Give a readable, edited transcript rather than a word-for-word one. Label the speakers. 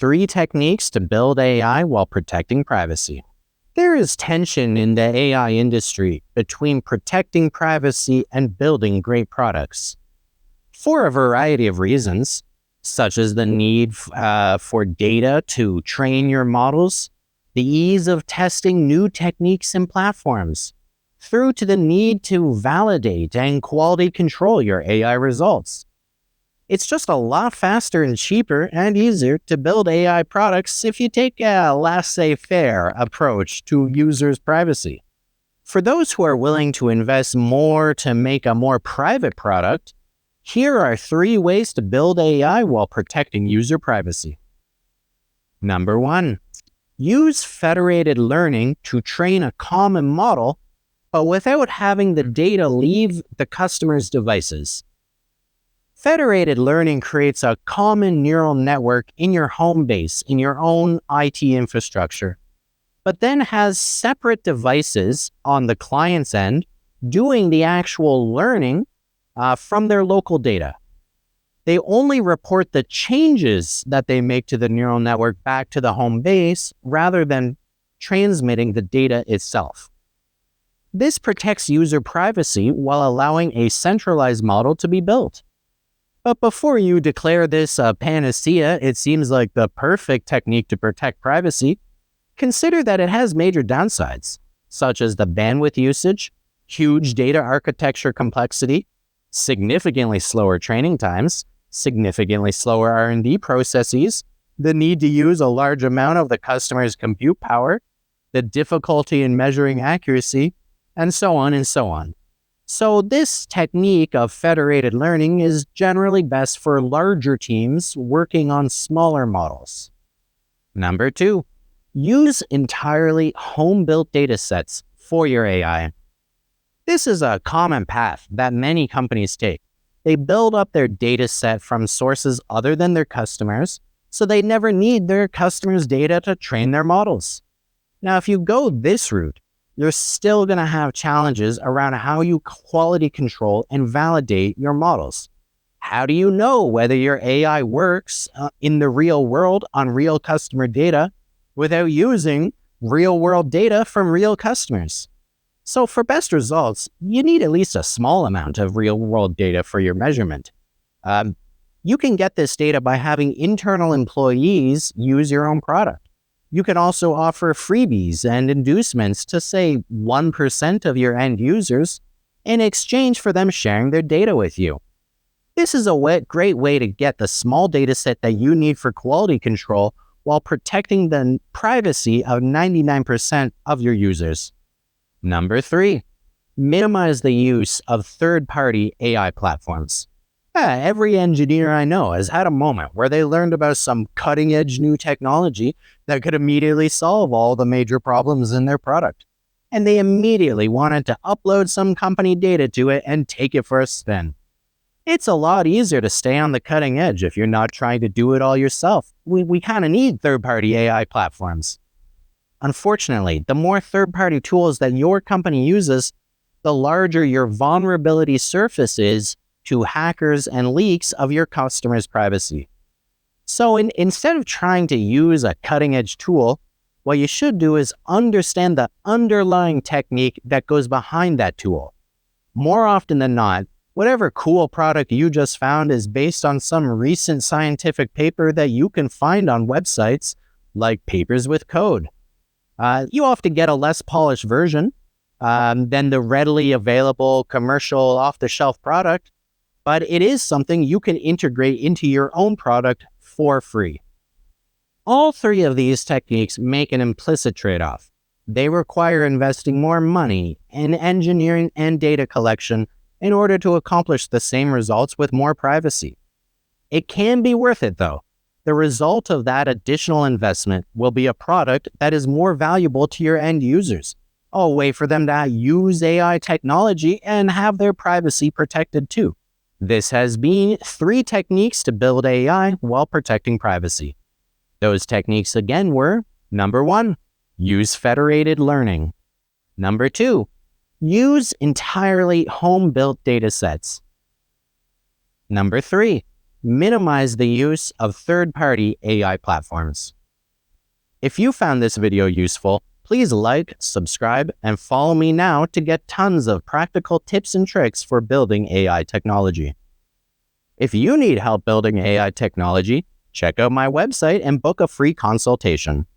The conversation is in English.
Speaker 1: 3 techniques to build AI while protecting privacy. There is tension in the AI industry between protecting privacy and building great products. For a variety of reasons, such as the need for data to train your models, the ease of testing new techniques and platforms, through to the need to validate and quality control your AI results. It's just a lot faster and cheaper and easier to build AI products if you take a laissez-faire approach to users' privacy. For those who are willing to invest more to make a more private product, here are 3 ways to build AI while protecting user privacy. Number 1, use federated learning to train a common model, but without having the data leave the customer's devices. Federated learning creates a common neural network in your home base, in your own IT infrastructure, but then has separate devices on the client's end doing the actual learning from their local data. They only report the changes that they make to the neural network back to the home base rather than transmitting the data itself. This protects user privacy while allowing a centralized model to be built. But before you declare this a panacea, it seems like the perfect technique to protect privacy, consider that it has major downsides, such as the bandwidth usage, huge data architecture complexity, significantly slower training times, significantly slower R&D processes, the need to use a large amount of the customer's compute power, the difficulty in measuring accuracy, and so on and so on. So this technique of federated learning is generally best for larger teams working on smaller models. Number 2, use entirely home-built datasets for your AI. This is a common path that many companies take. They build up their dataset from sources other than their customers, so they never need their customers' data to train their models. Now, if you go this route, you're still going to have challenges around how you quality control and validate your models. How do you know whether your AI works in the real world on real customer data without using real world data from real customers? So for best results, you need at least a small amount of real world data for your measurement. You can get this data by having internal employees use your own product. You can also offer freebies and inducements to, say, 1% of your end users in exchange for them sharing their data with you. This is a great way to get the small data set that you need for quality control while protecting the privacy of 99% of your users. Number 3, minimize the use of third-party AI platforms. Every engineer I know has had a moment where they learned about some cutting-edge new technology that could immediately solve all the major problems in their product. And they immediately wanted to upload some company data to it and take it for a spin. It's a lot easier to stay on the cutting edge if you're not trying to do it all yourself. We kind of need third-party AI platforms. Unfortunately, the more third-party tools that your company uses, the larger your vulnerability surface is to hackers and leaks of your customers' privacy. So instead of trying to use a cutting-edge tool, what you should do is understand the underlying technique that goes behind that tool. More often than not, whatever cool product you just found is based on some recent scientific paper that you can find on websites like Papers with Code. You often get a less polished version than the readily available commercial off-the-shelf product, but it is something you can integrate into your own product for free. All 3 of these techniques make an implicit trade-off. They require investing more money in engineering and data collection in order to accomplish the same results with more privacy. It can be worth it, though. The result of that additional investment will be a product that is more valuable to your end users, a way for them to use AI technology and have their privacy protected too. This has been 3 techniques to build AI while protecting privacy. Those techniques again were, number 1, use federated learning. Number 2, use entirely home-built datasets. Number 3, minimize the use of third-party AI platforms. If you found this video useful, please like, subscribe, and follow me now to get tons of practical tips and tricks for building AI technology. If you need help building AI technology, check out my website and book a free consultation.